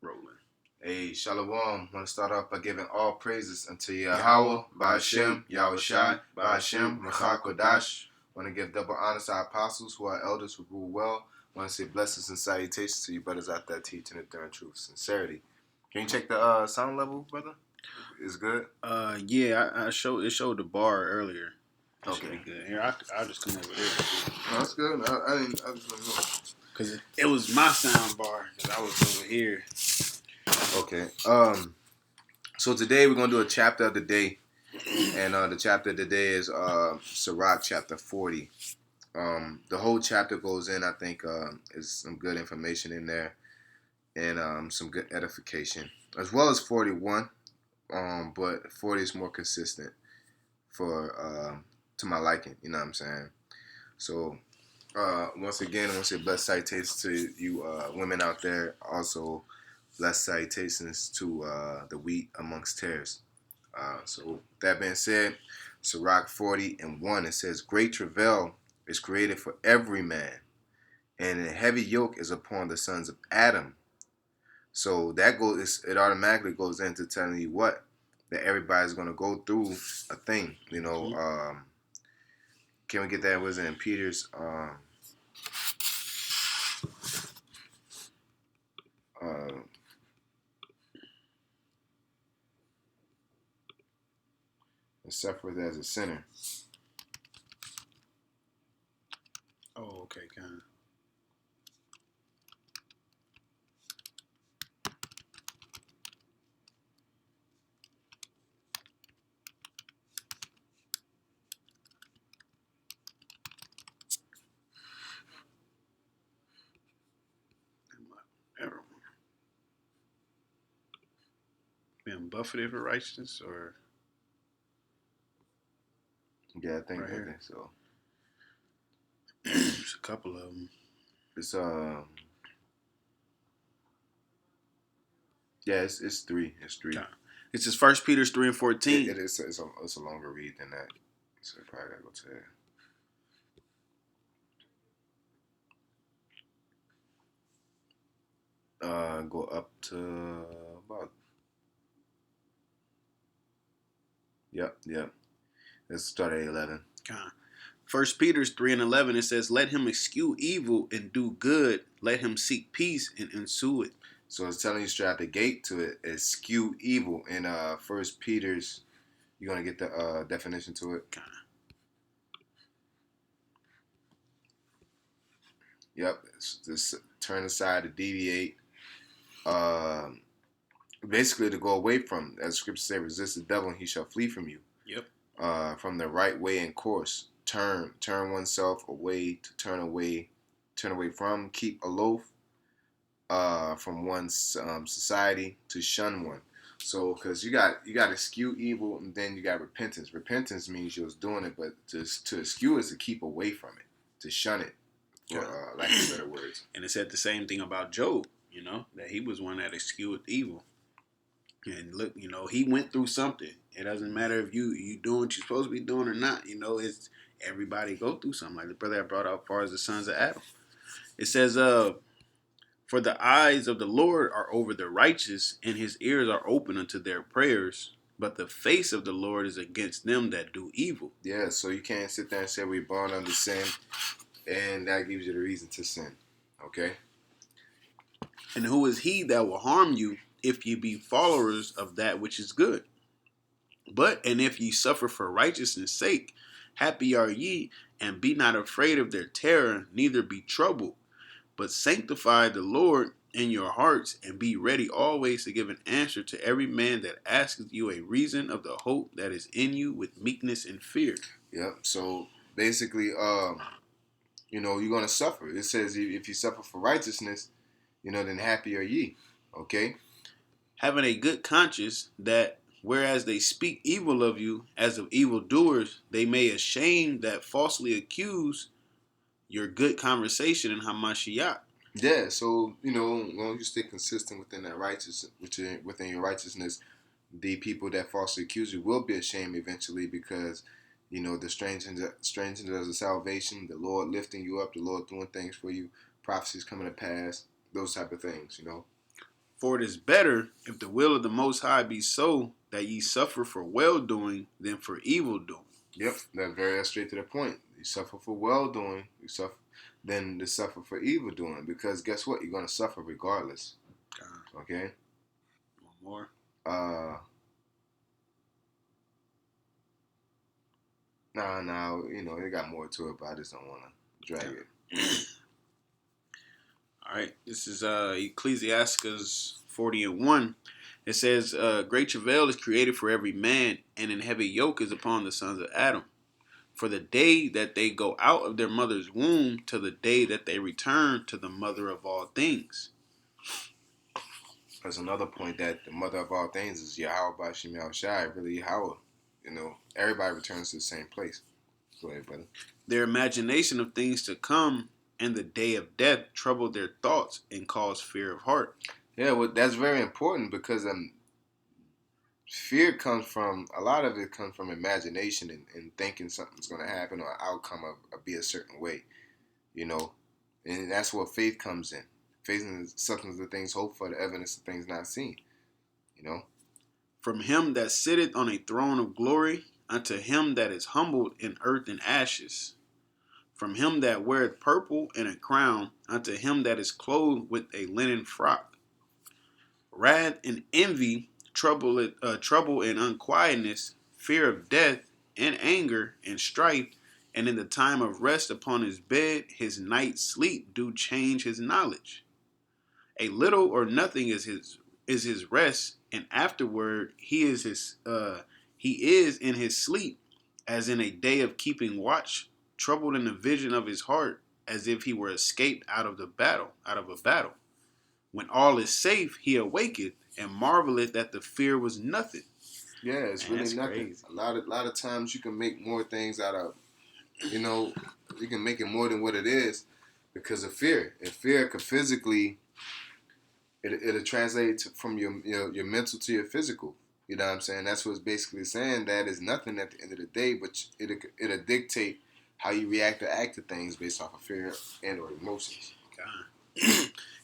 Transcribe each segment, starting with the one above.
Rolling. Hey, Shalom. I want to start off by giving all praises unto YAHAWAH, BAHASHAM, YAHAWASHI, BAHASHAM, QADASH. I want to give double honors to our apostles who are elders who rule well. I want to say blessings and salutations to you brothers out there teaching the third truth, sincerity. Can you check the sound level, brother? Is good? Yeah, I showed it showed the bar earlier. That Okay. should be good. Here, I'll just come over there. No, that's good. I just want to know. Because it was my sound bar, because I was over here. Okay. So today we're going to do a chapter of the day. And the chapter of the day is Sirach chapter 40. The whole chapter goes in, I think, is some good information in there and some good edification, as well as 41. But 40 is more consistent for to my liking. You know what I'm saying? So once again, I want to say blessed salutations to you women out there. Also, blessed salutations to the wheat amongst tares. So that being said, Sirach 40:1, it says, "Great travail is created for every man, and a heavy yoke is upon the sons of Adam." So it automatically goes into telling you what? That everybody's going to go through a thing. You know, can we get that? Was it in Peter's? Suffereth as a sinner. Oh, okay, kind of. Being buffeted for righteousness, or Yeah, I think right so. There's a couple of them. It's yeah, it's three. It's three. Okay. It's just 1 Peter 3:14. It is. It's a longer read than that. So I probably gotta go to that. Go up to about. Yep. Let's start at 11. Okay. 1 Peter 3:11, it says, "Let him eschew evil and do good. Let him seek peace and ensue it." So it's telling you straight out the gate to eschew evil. In First Peter's, you're gonna get the definition to it. Okay. Yep. It's just turn aside to deviate. Basically to go away from, as Scripture says, resist the devil and he shall flee from you. Yep. From the right way and course. Turn oneself away, to turn away from, keep aloof from one's society, to shun one. So, because you got to eschew evil, and then you got repentance. Repentance means you was doing it, but to eschew is to keep away from it, to shun it, for lack of better words. And it said the same thing about Job, that he was one that eschewed evil. And look, he went through something. It doesn't matter if you doing what you're supposed to be doing or not. It's everybody go through something. Like the brother I brought out, as far as the sons of Adam. It says, "For the eyes of the Lord are over the righteous, and his ears are open unto their prayers. But the face of the Lord is against them that do evil." Yeah, so you can't sit there and say we're born under sin, and that gives you the reason to sin. Okay? "And who is he that will harm you, if ye be followers of that which is good? And if ye suffer for righteousness' sake, happy are ye, and be not afraid of their terror, neither be troubled. But sanctify the Lord in your hearts, and be ready always to give an answer to every man that asketh you a reason of the hope that is in you with meekness and fear." Yep. So basically, you're gonna suffer. It says if you suffer for righteousness, then happy are ye. Okay? "Having a good conscience, that whereas they speak evil of you as of evildoers, they may ashamed that falsely accuse your good conversation in Hamashiach." Yeah. So as long as you stay consistent within that within your righteousness, the people that falsely accuse you will be ashamed eventually, because the strengthening of the salvation, the Lord lifting you up, the Lord doing things for you, prophecies coming to pass, those type of things. For it is better, if the will of the Most High be so, that ye suffer for well doing than for evil doing. Yep, that's straight to the point. You suffer for well doing, you suffer than to suffer for evil doing, because guess what? You're gonna suffer regardless. Okay. One more. Nah, it got more to it, but I just don't want to drag it. All right, this is Ecclesiastes 40:1. It says, "Great travail is created for every man, and an heavy yoke is upon the sons of Adam. For the day that they go out of their mother's womb to the day that they return to the mother of all things." That's another point, that the mother of all things is YAHAWASHI, really Yahweh. Everybody returns to the same place. Go ahead, brother. Their imagination of things to come and the day of death trouble their thoughts and cause fear of heart. Yeah, well, that's very important, because fear a lot of it comes from imagination and thinking something's going to happen, or an outcome of be a certain way, and that's where faith comes in. Faith is the substance of things hoped for, the evidence of things not seen. From him that sitteth on a throne of glory unto him that is humbled in earth and ashes. From him that weareth purple and a crown unto him that is clothed with a linen frock. Wrath and envy, trouble and unquietness, fear of death and anger and strife, and in the time of rest upon his bed his night sleep do change his knowledge. A little or nothing is his rest, and afterward he is in his sleep, as in a day of keeping watch, troubled in the vision of his heart, as if he were escaped out of a battle. When all is safe, he awaketh and marveleth that the fear was nothing. Yeah, it's really nothing. Crazy. A lot of times you can make more things out of, you can make it more than what it is because of fear. And fear could physically, it'll translate from your mental to your physical. You know what I'm saying? That's what's basically saying. That is nothing at the end of the day, but it'll dictate how you react or act to things based off of fear and or emotions. God.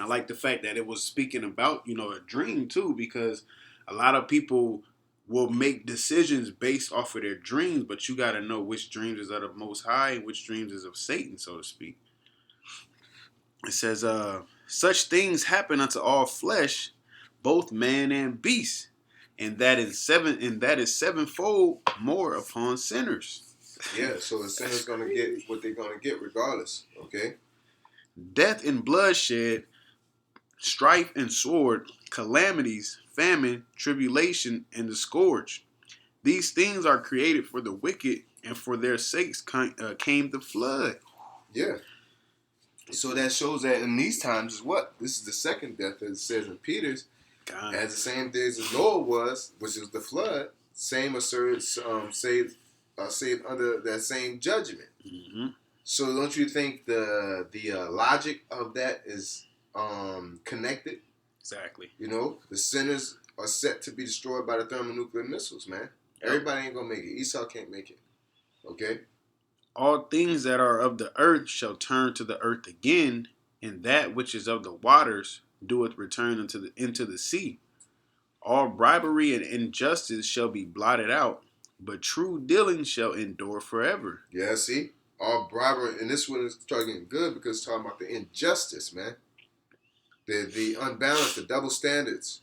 I like the fact that it was speaking about, a dream too, because a lot of people will make decisions based off of their dreams, but you got to know which dreams is of the Most High and which dreams is of Satan, so to speak. It says, such things happen unto all flesh, both man and beast, and that is sevenfold more upon sinners. Yeah, so the sinner's gonna get what they're gonna get regardless. Okay. Death and bloodshed, strife and sword, calamities, famine, tribulation, and the scourge. These things are created for the wicked, and for their sakes came the flood. Yeah. So that shows that in these times is what? This is the second death, as it says in Peter's. God. As the same days as Noah was, which was the flood, same asserted, saved under that same judgment. Mm-hmm. So don't you think the logic of that is connected? Exactly. The sinners are set to be destroyed by the thermonuclear missiles, man. Everybody ain't gonna make it. Esau can't make it. Okay? All things that are of the earth shall turn to the earth again, and that which is of the waters doeth return into the sea. All bribery and injustice shall be blotted out, but true dealing shall endure forever. Yeah, see? All bribery, and this one is starting getting good because it's talking about the injustice, man. The unbalanced, the double standards,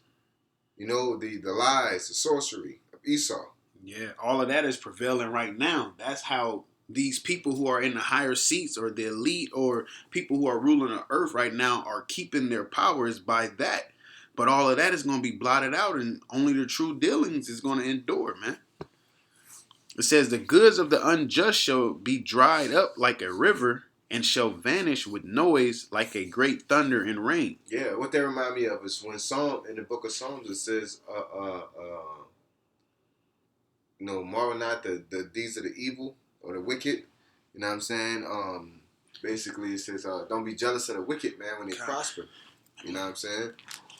the lies, the sorcery of Esau. Yeah, all of that is prevailing right now. That's how these people who are in the higher seats, or the elite, or people who are ruling the earth right now, are keeping their powers by that. But all of that is going to be blotted out, and only the true dealings is going to endure, man. It says, the goods of the unjust shall be dried up like a river, and shall vanish with noise like a great thunder and rain. Yeah, what that remind me of is when in the book of Psalms it says, marvel not the deeds of the evil or the wicked. You know what I'm saying? Basically it says, don't be jealous of the wicked, man, when they prosper. You know what I'm saying?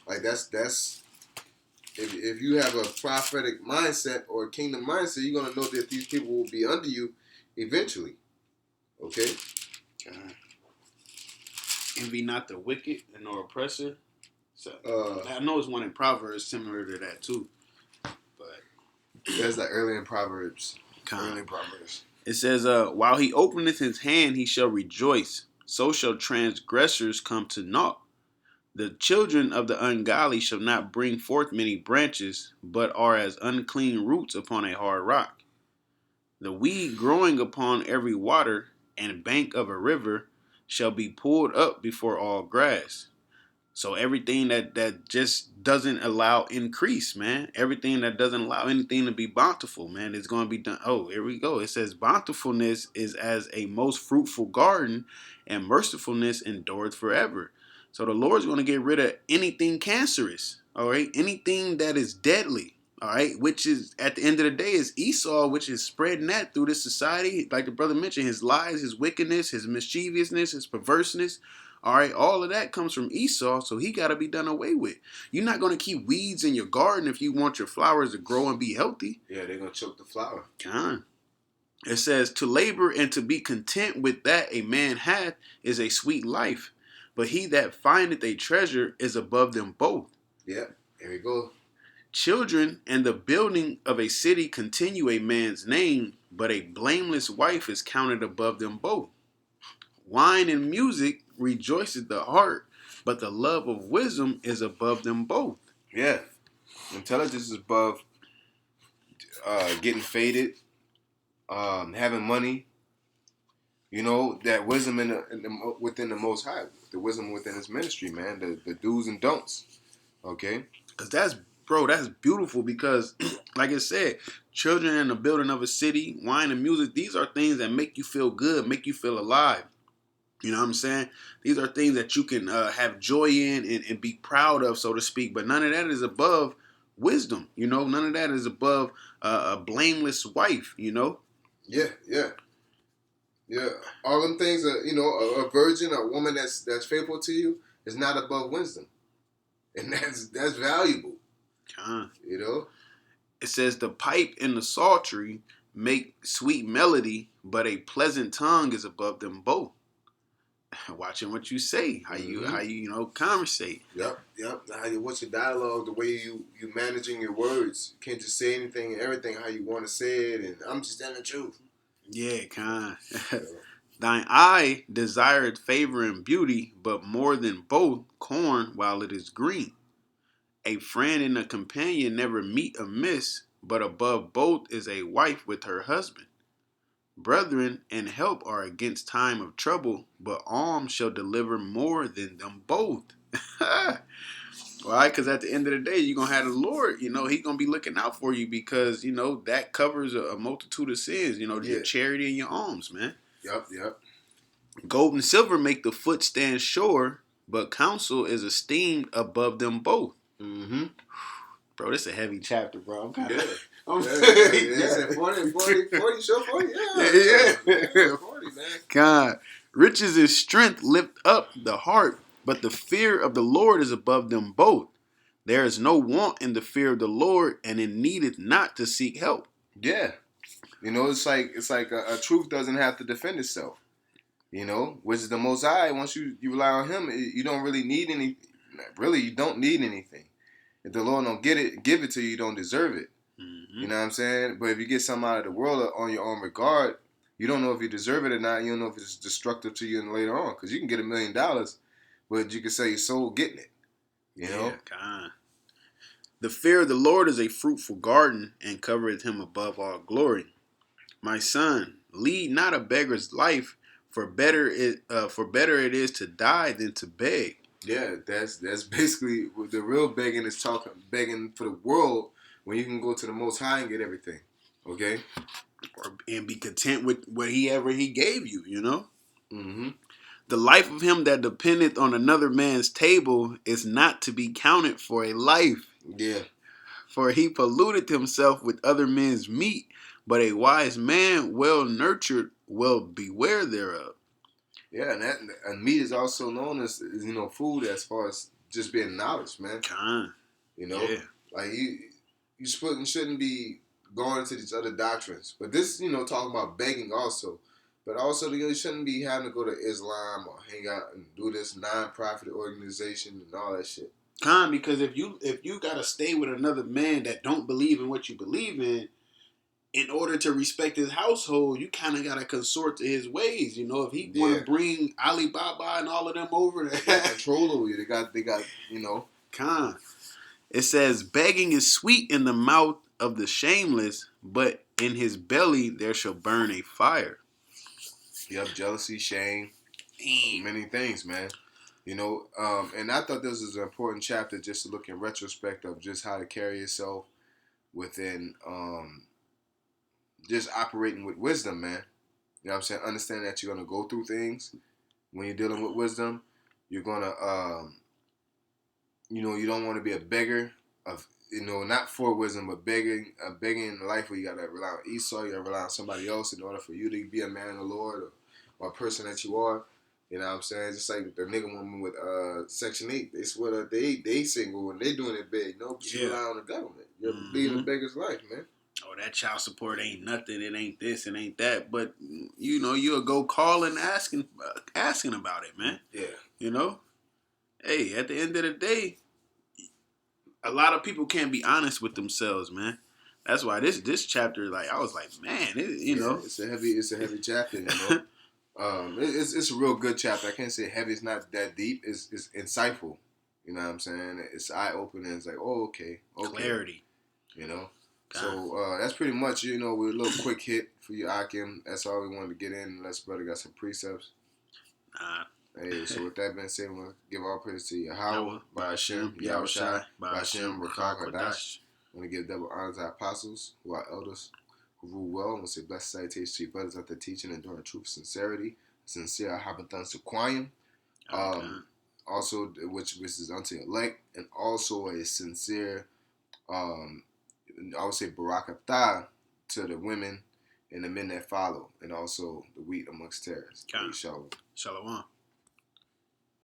Like that's if you have a prophetic mindset or a kingdom mindset, you're gonna know that these people will be under you eventually. Okay? God. Envy not the wicked and nor oppressor, So I know it's one in Proverbs similar to that too. But that's like early in Proverbs. Early Proverbs. It says, while he openeth his hand, he shall rejoice. So shall transgressors come to naught. The children of the ungodly shall not bring forth many branches, but are as unclean roots upon a hard rock. The weed growing upon every water and bank of a river shall be pulled up before all grass. So everything that just doesn't allow increase, man. Everything that doesn't allow anything to be bountiful, man, is going to be done. Oh, here we go. It says bountifulness is as a most fruitful garden, and mercifulness endureth forever. So the Lord's going to get rid of anything cancerous, all right? Anything that is deadly, all right? Which is, at the end of the day, is Esau, which is spreading that through this society. Like the brother mentioned, his lies, his wickedness, his mischievousness, his perverseness. All right, all of that comes from Esau, so he got to be done away with. You're not going to keep weeds in your garden if you want your flowers to grow and be healthy. Yeah, they're going to choke the flower. It says, to labor and to be content with that a man hath is a sweet life, but he that findeth a treasure is above them both. Yeah, here we go. Children and the building of a city continue a man's name, but a blameless wife is counted above them both. Wine and music rejoiceth the heart, but the love of wisdom is above them both. Yeah. Intelligence is above getting faded, having money. You know, that wisdom within the Most High, the wisdom within His ministry, man, the do's and don'ts. Okay? Because that's beautiful because, like I said, children in the building of a city, wine and music, these are things that make you feel good, make you feel alive. You know what I'm saying? These are things that you can have joy in and be proud of, so to speak. But none of that is above wisdom. You know, none of that is above a blameless wife. You know? Yeah. All them things are, a virgin, a woman that's faithful to you is not above wisdom, and that's valuable. You know? It says the pipe and the psaltery make sweet melody, but a pleasant tongue is above them both. Watching what you say, how you conversate. Yep. What's your dialogue? The way you managing your words. You can't just say anything and everything how you want to say it. And I'm just telling the truth. Yeah, Thine eye desireth favor and beauty, but more than both corn while it is green. A friend and a companion never meet amiss, but above both is a wife with her husband. Brethren and help are against time of trouble, but alms shall deliver more than them both. Why? Because at the end of the day, you're going to have the Lord, He's going to be looking out for you because, that covers a multitude of sins, your charity and your alms, man. Yep. Gold and silver make the foot stand sure, but counsel is esteemed above them both. Mm-hmm. Bro, this is a heavy chapter, bro. I'm kind of... Yeah. 40, show 40, yeah. 40, man. God, riches and strength lift up the heart, but the fear of the Lord is above them both. There is no want in the fear of the Lord, and it needeth not to seek help. Yeah. It's like a truth doesn't have to defend itself. Which is the Most High. Once you rely on Him, you don't really need any. Really, you don't need anything. If the Lord don't give it to you, you don't deserve it. Mm-hmm. You know what I'm saying? But if you get something out of the world on your own regard, you don't know if you deserve it or not. You don't know if it's destructive to you later on. Because you can get $1 million, but you can say your soul getting it. You know? God. The fear of the Lord is a fruitful garden, and covereth him above all glory. My son, lead not a beggar's life, for better it is to die than to beg. Yeah, that's basically what the real begging is begging for the world when you can go to the Most High and get everything. Okay? And be content with whatever he gave you, Mm-hmm. The life of him that dependeth on another man's table is not to be counted for a life. Yeah. For he polluted himself with other men's meat, but a wise man, well nurtured, will beware thereof. Yeah, and meat is also known as food as far as just being knowledge, man. Yeah. Like you shouldn't be going into these other doctrines, but this talking about begging also, but also you shouldn't be having to go to Islam or hang out and do this non-profit organization and all that shit. Because if you gotta stay with another man that don't believe in what you believe in order to respect his household, you kind of gotta consort to his ways. You know, if he want to bring Alibaba and all of them over, they got control over you. They got you know. Con. It says, begging is sweet in the mouth of the shameless, but in his belly there shall burn a fire. Yep, jealousy, shame, many things, man. You know, and I thought this was an important chapter just to look in retrospect of just how to carry yourself within just operating with wisdom, man. You know what I'm saying? Understand that you're going to go through things when you're dealing with wisdom. You're going to, you know, you don't want to be a beggar of, you know, not for wisdom, but begging in life where you got to rely on Esau, you got to rely on somebody else in order for you to be a man of the Lord or a person that you are. You know what I'm saying? Just like the nigga woman with Section 8. They swear that they single and they doing it big. No, but you rely on the government. You're leading a beggar's life, man. Oh, that child support ain't nothing. It ain't this. It ain't that. But, you know, you'll go calling asking about it, man. Yeah. You know? Hey, at the end of the day, a lot of people can't be honest with themselves, man. That's why this chapter, like, I was like, man, you know. It's a heavy chapter, you know. It's a real good chapter. I can't say heavy. It's not that deep. It's insightful. You know what I'm saying? It's eye opening. It's like, oh, okay. Clarity. You know. So that's pretty much, you know, we're a little quick hit for you, Akim. That's all we wanted to get in. Unless brother got some precepts. Hey, so with that being said, we'll give all praise to YAHAWAH, BAHASHAM, YAHAWASHI, BAHASHAM, RAWCHAA, QADASH. I want to give double honor to our apostles, who are elders, who rule well. I want to say blessed salutations to your brothers out there teaching and doing truth, sincerity, sincere habatan sequoium. Also, which is unto elect, and also a sincere, I would say barakatah to the women and the men that follow, and also the wheat amongst tares. Shalom.